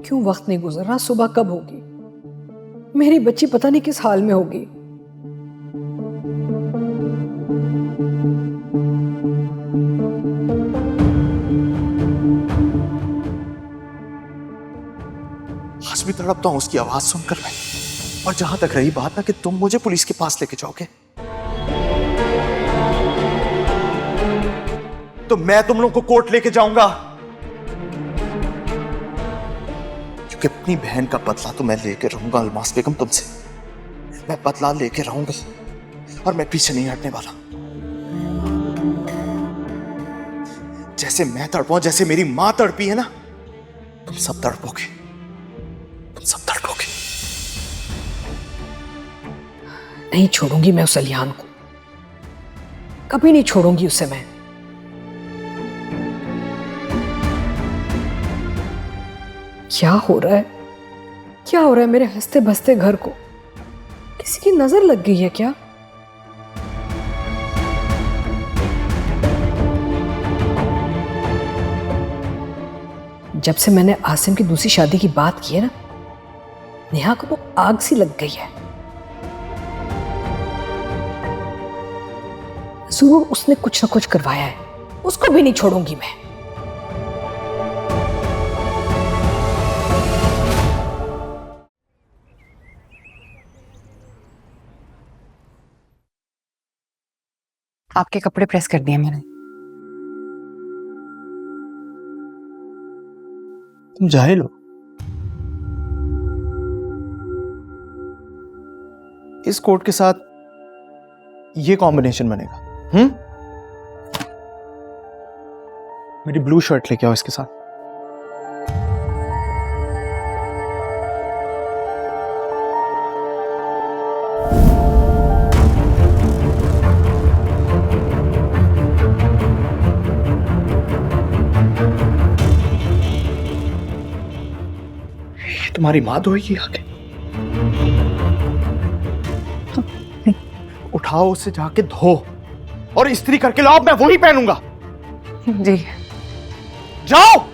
क्यों वक्त नहीं गुजर रहा? सुबह कब होगी? मेरी बच्ची पता नहीं किस हाल में होगी। आज भी तड़पता हूं उसकी आवाज सुनकर मैं। और जहां तक रही बात ना कि तुम मुझे पुलिस के पास लेके जाओगे, तो मैं तुम लोगों को कोर्ट लेके जाऊंगा, क्योंकि अपनी बहन का बदला तो मैं लेके रहूंगा अलमास बेगम तुमसे। मैं बदला लेके रहूंगा और मैं पीछे नहीं हटने वाला। जैसे मैं तड़पा, जैसे मेरी मां तड़पी है ना, तुम सब तड़पोगे, तुम सब तड़पोगे। नहीं छोड़ूंगी मैं उस अलियान को, कभी नहीं छोड़ूंगी उसे मैं। क्या हो रहा है? क्या हो रहा है मेरे हंसते बसते घर को? किसी की नजर लग गई है क्या? जब से मैंने आसिम की दूसरी शादी की बात की है ना, नेहा को तो आग सी लग गई है। जरूर उसने कुछ ना कुछ करवाया है, उसको भी नहीं छोड़ूंगी मैं। आपके कपड़े प्रेस कर दिए मैंने। तुम जाहिल हो। इस कोट के साथ ये कॉम्बिनेशन बनेगा। मेरी ब्लू शर्ट लेके आओ इसके साथ। ये तुम्हारी माँ धोएगी आके। उठाओ उसे, जाके धो और इस्त्री करके लाओ, मैं वही पहनूंगा। जी जाओ।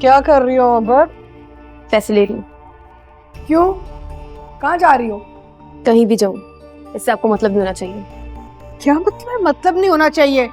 क्या कर रही हो अबर? पैसे ले रही हूँ। क्यों? कहाँ जा रही हो? कहीं भी जाऊँ, इससे आपको मतलब नहीं होना चाहिए। क्या मतलब है? मतलब नहीं होना चाहिए?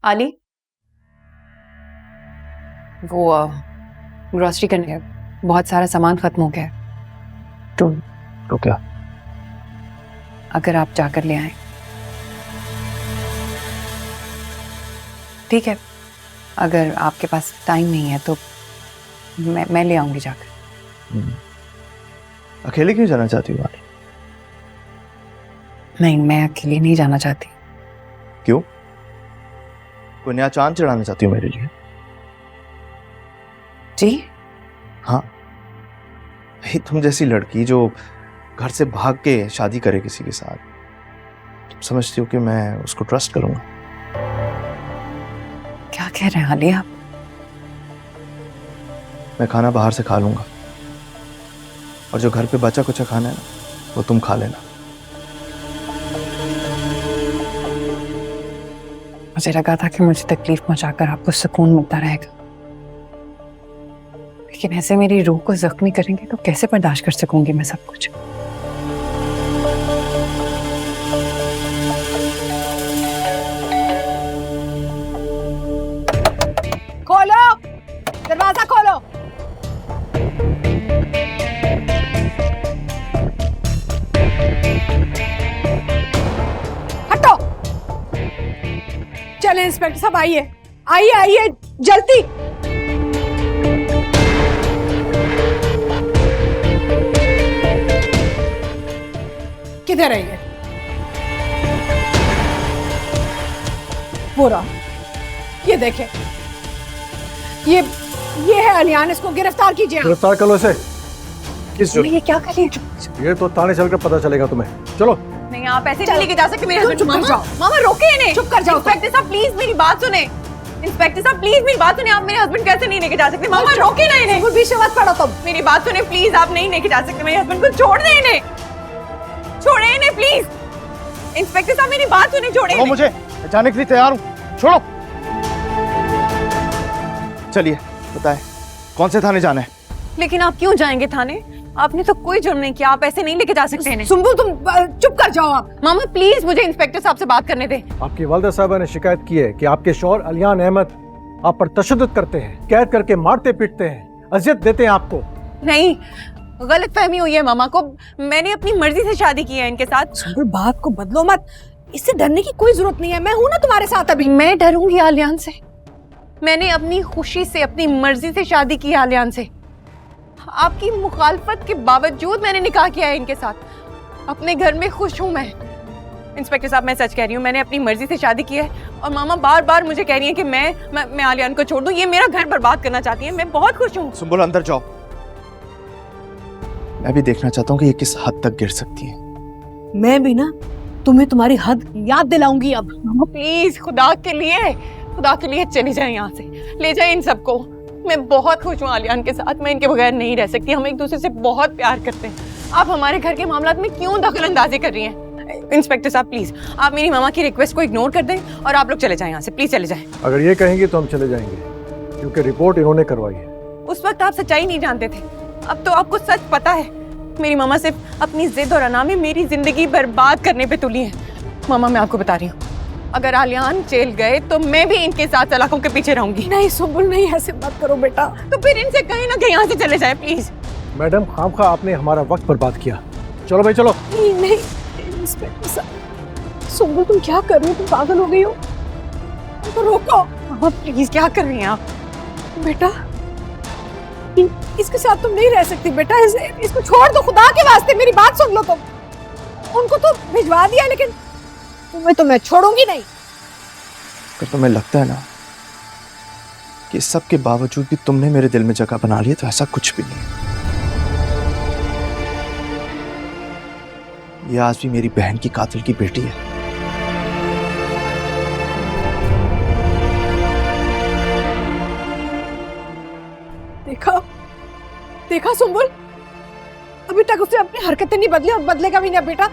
आली, वो ग्रोसरी करने गया, बहुत सारा सामान खत्म हो गया है। तो क्या? अगर आप जाकर ले आए। ठीक है, अगर आपके पास टाइम नहीं है तो मैं ले आऊंगी जाकर। अकेले क्यों जाना चाहती हो? नहीं, मैं अकेले नहीं जाना चाहती। क्यों? कोई नया चांद चढ़ाना चाहती हो मेरे लिए? जी हाँ, भाई तुम जैसी लड़की जो घर से भाग के शादी करे किसी के साथ, तुम समझती हो कि मैं उसको ट्रस्ट करूंगा? क्या कह रहे हैं आली आप? मैं खाना बाहर से खा लूंगा और जो घर पे बचा कुचा खाना है ना, वो तुम खा लेना। मुझे लगा था कि मुझे तकलीफ पहुंचाकर आपको सुकून मिलता रहेगा, लेकिन ऐसे मेरी रूह को जख्मी करेंगे तो कैसे बर्दाश्त कर सकूंगी मैं सब कुछ। खोलो, दरवाजा चले इंस्पेक्टर साहब, आइए आइए आइए जल्दी। किधर है वो रहा, ये देखें, ये है अलियान, इसको गिरफ्तार कीजिए। गिरफ्तार कर लो इसे। किस ये क्या कर रही है? ये तो थाने चलकर पता चलेगा तुम्हें। चलो। नहीं, आप ऐसे नहीं लेके जा सकते मेरे हस्बैंड। चुप कर जाओ। मामा रोके इन्हें। चुप कर जाओ। इंस्पेक्टर साहब प्लीज मेरी बात सुने। इंस्पेक्टर साहब प्लीज मेरी बात सुने, आप मेरे हस्बैंड कैसे नहीं लेके जा सकते? मामा रोके ना इन्हें। बीच में मत पड़ो तुम। मेरी बात सुने प्लीज, आप नहीं लेके जा सकते मेरे हस्बैंड को। छोड़ दे इन्हें, छोड़े इन्हें प्लीज। इंस्पेक्टर साहब मेरी बात सुने, छोड़े इन्हें। मुझे जाने के लिए तैयार हूँ, छोड़ो। चलिए बताएं कौन से थाने जाना है? लेकिन आप क्यों जाएंगे थाने? आपने तो कोई जुर्म नहीं किया, आप ऐसे नहीं लेके जा सकते इन्हें। सुंबुल तुम चुप कर जाओ आप। मामा प्लीज मुझे इंस्पेक्टर साहब से बात करने दे। आपकी वालिदा साहबा ने शिकायत की है कि आपके शौहर अलियान अहमद आप पर तशद्दुद करते हैं, कैद करके मारते पीटते हैं, अजियत देते हैं आपको। नहीं, गलत फहमी हुई है मामा को। मैंने अपनी मर्जी से शादी की है इनके साथ। सुंबुल बात को बदलो मत, इससे डरने की कोई जरूरत नहीं है, मैं हूं ना तुम्हारे साथ अभी। मैं डरूंगी आलियान से? मैंने अपनी खुशी से, अपनी मर्जी से शादी की है आलियान से। आपकी मुखालफत के बावजूद मैंने निकाह किया है इनके साथ। अपने घर में खुश हूं मैं। इंस्पेक्टर साहब मैं सच कह रही हूँ, मैंने अपनी मर्जी से शादी की है। और मामा बार बार मुझे कह रही है कि मैं आलियान को छोड़ दूं। ये मेरा घर बर्बाद करना चाहती है। मैं बहुत खुश हूँ। सुंबुल अंदर जाओ, मैं भी देखना चाहता हूँ कि ये किस हद तक गिर सकती है। मैं भी ना तुम्हें तुम्हारी हद याद दिलाऊंगी अब। मामा प्लीज खुदा के लिए चले जाए यहाँ से, ले जाए इन सबको। मैं बहुत खुश हूँ आलियान के साथ, मैं इनके बगैर नहीं रह सकती। हम एक दूसरे से बहुत प्यार करते हैं। आप हमारे घर के मामलात में क्यों दखल अंदाजी कर रही हैं? इंस्पेक्टर साहब प्लीज आप मेरी मामा की रिक्वेस्ट को इग्नोर कर दें और आप लोग चले जाएं यहाँ से, प्लीज चले जाएं। अगर ये कहेंगे तो हम चले जाएंगे, क्योंकि रिपोर्ट इन्होंने करवाई है। उस वक्त आप सच्चाई नहीं जानते थे, अब तो आपको सच पता है। मेरी मामा सिर्फ अपनी जिद और अना में मेरी जिंदगी बर्बाद करने पे तुली है। मामा मैं आपको बता रही हूँ, अगर आलियान जेल गए तो मैं भी इनके साथ सलाखों के पीछे रहूंगी। नहीं सुंबुल नहीं, ऐसे मत करो बेटा। तो फिर इनसे कहीं ना कहीं यहाँ से चले जाए प्लीज। मैडम खामखा आपने हमारा वक्त बर्बाद किया। चलो भाई चलो। नहीं इंस्पेक्टर साहब, सुंबुल तुम क्या कर रही हो? तुम पागल हो गई हो? तो रोको। मामा प्लीज क्या कर रही हैं आप? बेटा इसके साथ तुम नहीं रह सकती बेटा, इसको छोड़ दो खुदा के वास्ते। मेरी बात सुन लो तुम। उनको तो भिजवा दिया, लेकिन तुम्हें तो मैं छोड़ूंगी नहीं। अगर तुम्हें लगता है ना कि इस सब के बावजूद भी तुमने मेरे दिल में जगह बना ली है, तो ऐसा कुछ भी नहीं। ये आज भी मेरी बहन की कातिल की बेटी है। देखा सुंबुल, अभी तक उसने अपनी हरकतें नहीं बदली और बदलेगा भी नहीं बेटा।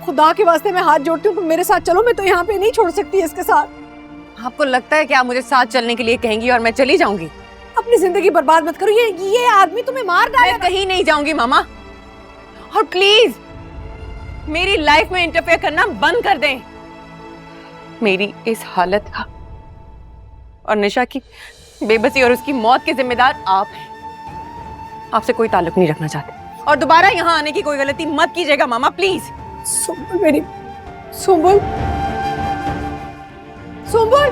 खुदा के वास्ते मैं हाथ जोड़ती हूँ, तुम मेरे साथ चलो। मैं तो यहाँ पे नहीं छोड़ सकती इसके साथ। आपको लगता है कि आप मुझे साथ चलने के लिए कहेंगी और मैं चली जाऊंगी? अपनी जिंदगी बर्बाद मत करो, ये आदमी तुम्हें मार डालेगा। मैं कहीं नहीं जाऊंगी मामा, और प्लीज मेरी लाइफ में इंटरफेयर करना बंद कर दें। मेरी इस हालत का और निशा की बेबसी और उसकी मौत के जिम्मेदार आप हैं। आपसे कोई ताल्लुक नहीं रखना चाहते, और दोबारा यहाँ आने की कोई गलती मत कीजिएगा मामा प्लीज। सुंबुल मेरी सुंबुल सुंबुल